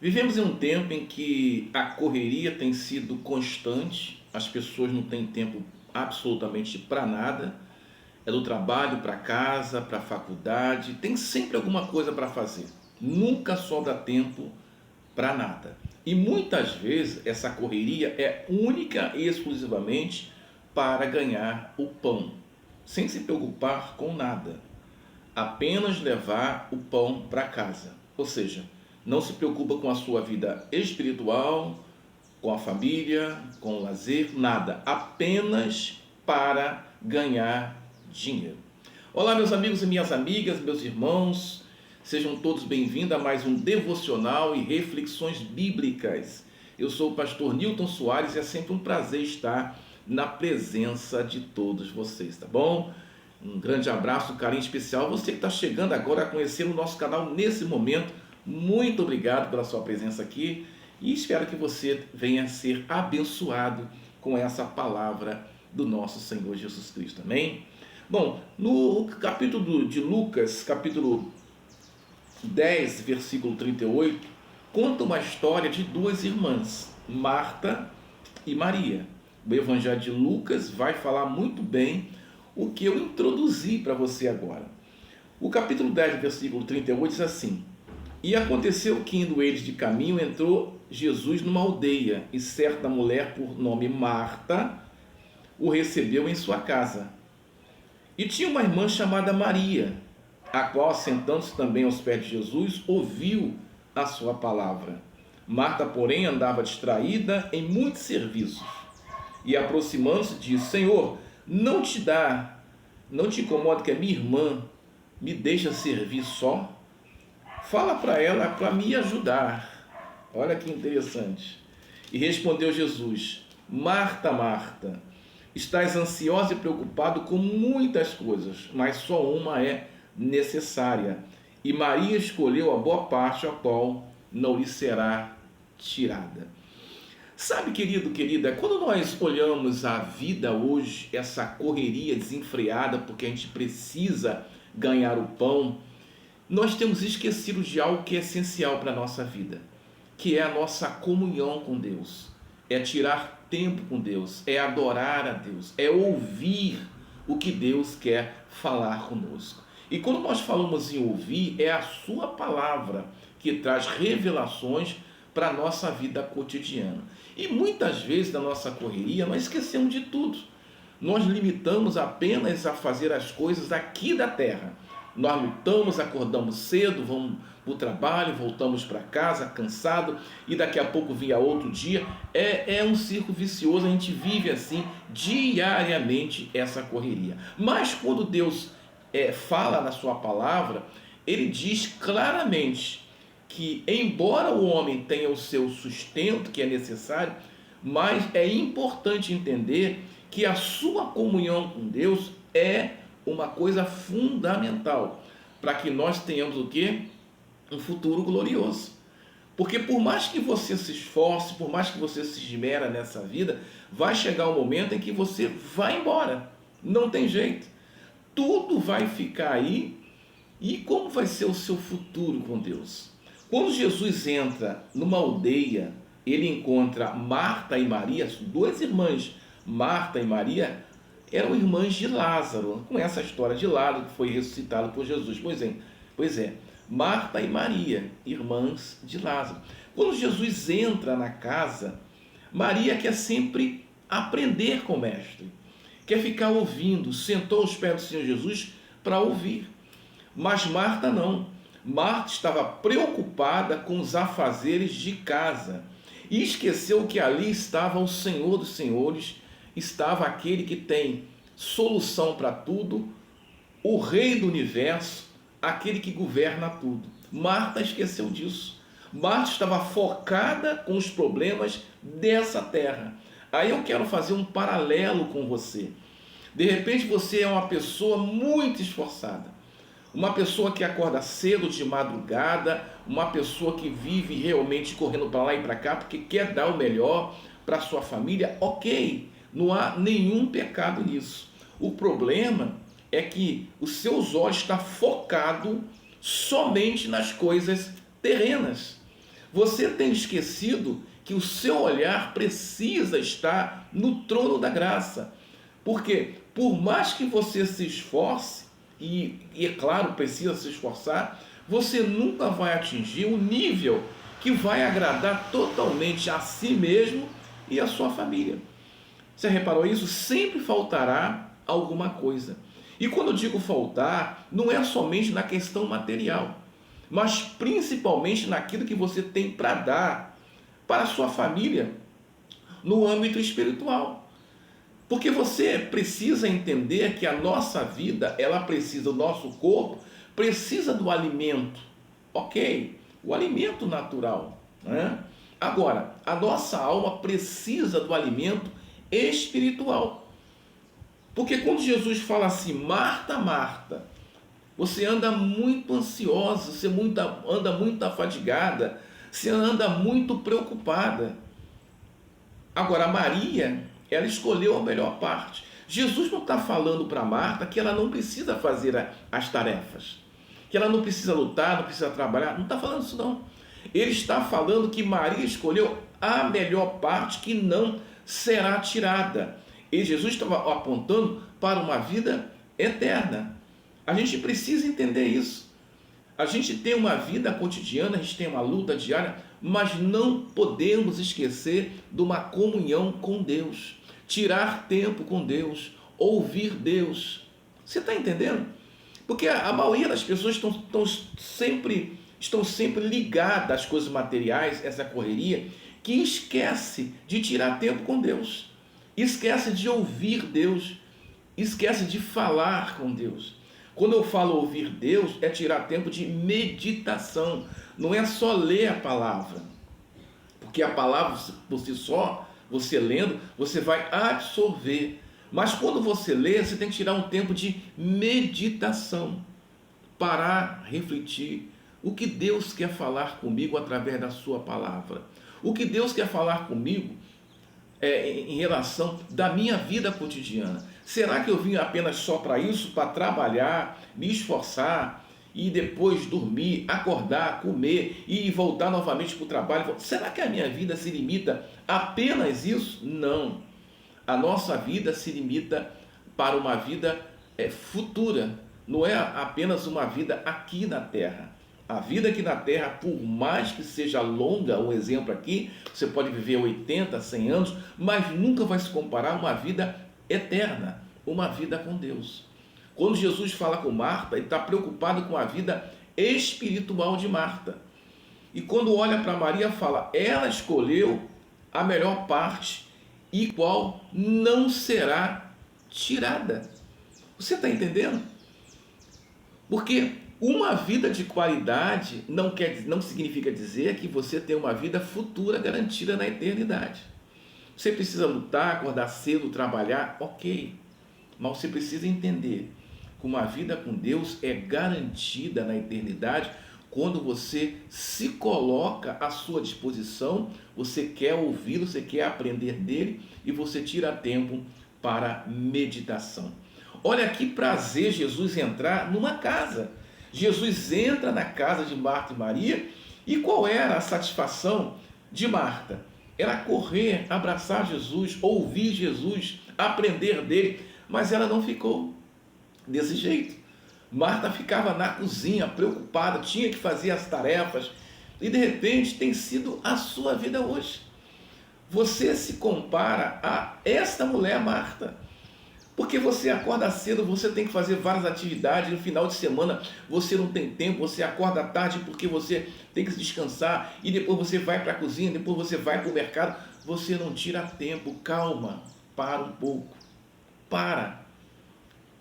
Vivemos em um tempo em que a correria tem sido constante, as pessoas não têm tempo absolutamente para nada, é do trabalho para casa, para a faculdade, tem sempre alguma coisa para fazer, nunca sobra tempo para nada. E muitas vezes essa correria é única e exclusivamente para ganhar o pão, sem se preocupar com nada, apenas levar o pão para casa. Ou seja, não se preocupa com a sua vida espiritual, com a família, com o lazer, nada, apenas para ganhar dinheiro. Olá, meus amigos e minhas amigas, meus irmãos, sejam todos bem-vindos a mais um devocional e reflexões bíblicas. Eu sou o pastor Newton Soares e é sempre um prazer estar na presença de todos vocês, tá bom? Um grande abraço, um carinho especial. Você que está chegando agora a conhecer o nosso canal nesse momento, muito obrigado pela sua presença aqui e espero que você venha ser abençoado com essa palavra do nosso Senhor Jesus Cristo, amém? Bom, no capítulo de Lucas, capítulo 10, versículo 38, conta uma história de duas irmãs, Marta e Maria. O Evangelho de Lucas vai falar muito bem o que eu introduzi para você agora. O capítulo 10, versículo 38 diz assim: E aconteceu que, indo eles de caminho, entrou Jesus numa aldeia, e certa mulher, por nome Marta, o recebeu em sua casa. E tinha uma irmã chamada Maria, a qual, sentando-se também aos pés de Jesus, ouviu a sua palavra. Marta, porém, andava distraída em muitos serviços. E aproximando-se, disse: Senhor, não te incomoda que a minha irmã me deixa servir só? Fala para ela para me ajudar. Olha que interessante. E respondeu Jesus: Marta, Marta, estás ansiosa e preocupado com muitas coisas, mas só uma é necessária. E Maria escolheu a boa parte, a qual não lhe será tirada. Sabe, querido, querida, quando nós olhamos a vida hoje, essa correria desenfreada, porque a gente precisa ganhar o pão, nós temos esquecido de algo que é essencial para a nossa vida, que é a nossa comunhão com Deus, é tirar tempo com Deus, é adorar a Deus, é ouvir o que Deus quer falar conosco. E quando nós falamos em ouvir, é a sua palavra que traz revelações para a nossa vida cotidiana. E muitas vezes na nossa correria nós esquecemos de tudo. Nós limitamos apenas a fazer as coisas aqui da terra. Nós lutamos, acordamos cedo, vamos para o trabalho, voltamos para casa cansado e daqui a pouco vinha outro dia. É um círculo vicioso, a gente vive assim diariamente essa correria. Mas quando Deus fala na sua palavra, ele diz claramente que embora o homem tenha o seu sustento que é necessário, mas é importante entender que a sua comunhão com Deus é uma coisa fundamental para que nós tenhamos o quê? Um futuro glorioso. Porque por mais que você se esforce, por mais que você se esmera nessa vida, vai chegar um momento em que você vai embora. Não tem jeito. Tudo vai ficar aí. E como vai ser o seu futuro com Deus? Quando Jesus entra numa aldeia, ele encontra Marta e Maria, duas irmãs. Marta e Maria eram irmãs de Lázaro. Com essa história de Lázaro, que foi ressuscitado por Jesus. Pois é, Marta e Maria, irmãs de Lázaro. Quando Jesus entra na casa, Maria quer sempre aprender com o mestre. Quer ficar ouvindo, sentou aos pés do Senhor Jesus para ouvir. Mas Marta não. Marta estava preocupada com os afazeres de casa e esqueceu que ali estava o Senhor dos Senhores, estava aquele que tem solução para tudo, o Rei do Universo, aquele que governa tudo. Marta esqueceu disso. Marta estava focada com os problemas dessa terra. Aí eu quero fazer um paralelo com você. De repente você é uma pessoa muito esforçada, uma pessoa que acorda cedo de madrugada, uma pessoa que vive realmente correndo para lá e para cá porque quer dar o melhor para a sua família. Ok, não há nenhum pecado nisso. O problema é que os seus olhos estão focados somente nas coisas terrenas. Você tem esquecido que o seu olhar precisa estar no trono da graça. Porque por mais que você se esforce, e é claro, precisa se esforçar, você nunca vai atingir o nível que vai agradar totalmente a si mesmo e a sua família. Você reparou isso? Sempre faltará alguma coisa. E quando eu digo faltar, não é somente na questão material, mas principalmente naquilo que você tem para dar para a sua família no âmbito espiritual. Porque você precisa entender que a nossa vida, ela precisa, o nosso corpo precisa do alimento, ok? O alimento natural, né? Agora, a nossa alma precisa do alimento espiritual. Porque quando Jesus fala assim, Marta, Marta, você anda muito ansiosa, você anda muito afadigada, você anda muito preocupada. Agora, Maria, ela escolheu a melhor parte. Jesus não está falando para Marta que ela não precisa fazer as tarefas, que ela não precisa lutar, não precisa trabalhar. Não está falando isso, não. Ele está falando que Maria escolheu a melhor parte que não será tirada. E Jesus estava apontando para uma vida eterna. A gente precisa entender isso. A gente tem uma vida cotidiana, a gente tem uma luta diária, mas não podemos esquecer de uma comunhão com Deus. Tirar tempo com Deus, ouvir Deus. Você está entendendo? Porque a maioria das pessoas estão sempre ligadas às coisas materiais, essa correria, que esquece de tirar tempo com Deus. Esquece de ouvir Deus. Esquece de falar com Deus. Quando eu falo ouvir Deus, é tirar tempo de meditação. Não é só ler a palavra. Porque a palavra por si só, você lendo, você vai absorver. Mas quando você lê, você tem que tirar um tempo de meditação. Parar, refletir. O que Deus quer falar comigo através da sua palavra? O que Deus quer falar comigo em relação da minha vida cotidiana? Será que eu vim apenas só para isso, para trabalhar, me esforçar e depois dormir, acordar, comer e voltar novamente para o trabalho? Será que a minha vida se limita a apenas isso? Não. A nossa vida se limita para uma vida futura. Não é apenas uma vida aqui na Terra. A vida aqui na Terra, por mais que seja longa, um exemplo aqui, você pode viver 80, 100 anos, mas nunca vai se comparar a uma vida eterna, uma vida com Deus. Quando Jesus fala com Marta, ele está preocupado com a vida espiritual de Marta. E quando olha para Maria, fala, ela escolheu a melhor parte, e qual não será tirada. Você está entendendo? Porque uma vida de qualidade não significa dizer que você tem uma vida futura garantida na eternidade. Você precisa lutar, acordar cedo, trabalhar, ok. Mas você precisa entender que uma vida com Deus é garantida na eternidade quando você se coloca à sua disposição, você quer ouvi-lo, você quer aprender dele e você tira tempo para meditação. Olha que prazer Jesus entrar numa casa. Jesus entra na casa de Marta e Maria e qual era a satisfação de Marta? Era correr, abraçar Jesus, ouvir Jesus, aprender dele, mas ela não ficou desse jeito. Marta ficava na cozinha, preocupada, tinha que fazer as tarefas, e de repente tem sido a sua vida hoje. Você se compara a esta mulher Marta, porque você acorda cedo, você tem que fazer várias atividades, no final de semana você não tem tempo, você acorda tarde porque você tem que descansar, e depois você vai para a cozinha, depois você vai para o mercado, você não tira tempo. Calma, para um pouco, para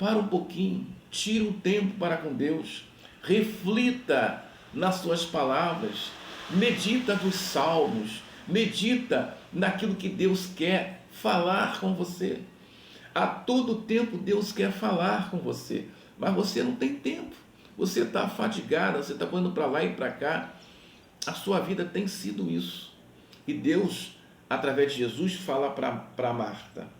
um pouquinho, tira um tempo para com Deus, reflita nas suas palavras, medita nos salmos, medita naquilo que Deus quer falar com você. A todo tempo Deus quer falar com você, mas você não tem tempo, você está fadigada, você está correndo para lá e para cá. A sua vida tem sido isso, e Deus, através de Jesus, fala para Marta.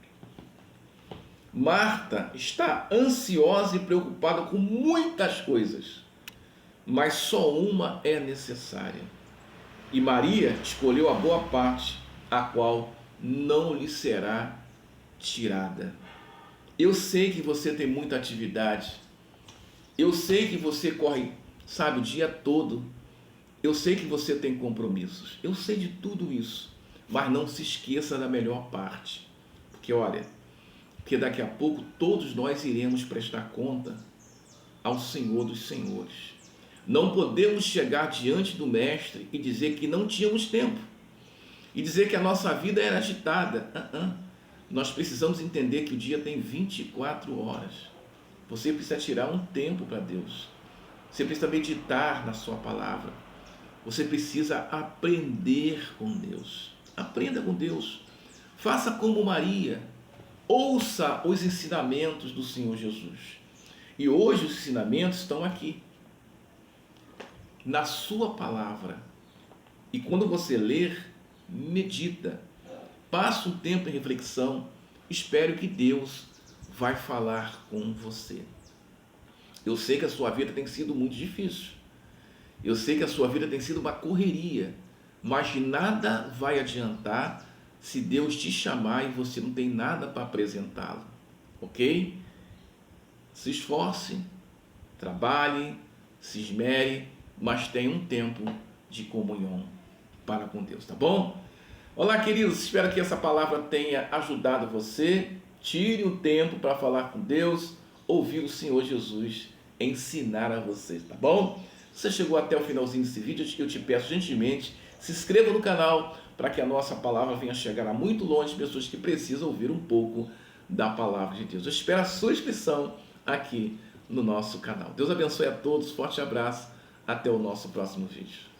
Marta está ansiosa e preocupada com muitas coisas, mas só uma é necessária. E Maria escolheu a boa parte, a qual não lhe será tirada. Eu sei que você tem muita atividade. Eu sei que você corre, sabe, o dia todo. Eu sei que você tem compromissos. Eu sei de tudo isso. Mas não se esqueça da melhor parte. Porque olha, porque daqui a pouco todos nós iremos prestar conta ao Senhor dos Senhores. Não podemos chegar diante do Mestre e dizer que não tínhamos tempo. E dizer que a nossa vida era agitada. Nós precisamos entender que o dia tem 24 horas. Você precisa tirar um tempo para Deus. Você precisa meditar na sua palavra. Você precisa aprender com Deus. Aprenda com Deus. Faça como Maria. Ouça os ensinamentos do Senhor Jesus. E hoje os ensinamentos estão aqui, na sua palavra. E quando você ler, medita. Passa um tempo em reflexão. Espero que Deus vai falar com você. Eu sei que a sua vida tem sido muito difícil. Eu sei que a sua vida tem sido uma correria. Mas nada vai adiantar se Deus te chamar e você não tem nada para apresentá-lo. Ok? Se esforce, trabalhe, se esmere, mas tenha um tempo de comunhão para com Deus, tá bom? Olá, queridos, espero que essa palavra tenha ajudado você. Tire um tempo para falar com Deus, ouvir o Senhor Jesus ensinar a você, tá bom? Se você chegou até o finalzinho desse vídeo, eu te peço gentilmente, se inscreva no canal para que a nossa palavra venha chegar a muito longe, pessoas que precisam ouvir um pouco da palavra de Deus. Eu espero a sua inscrição aqui no nosso canal. Deus abençoe a todos, forte abraço, até o nosso próximo vídeo.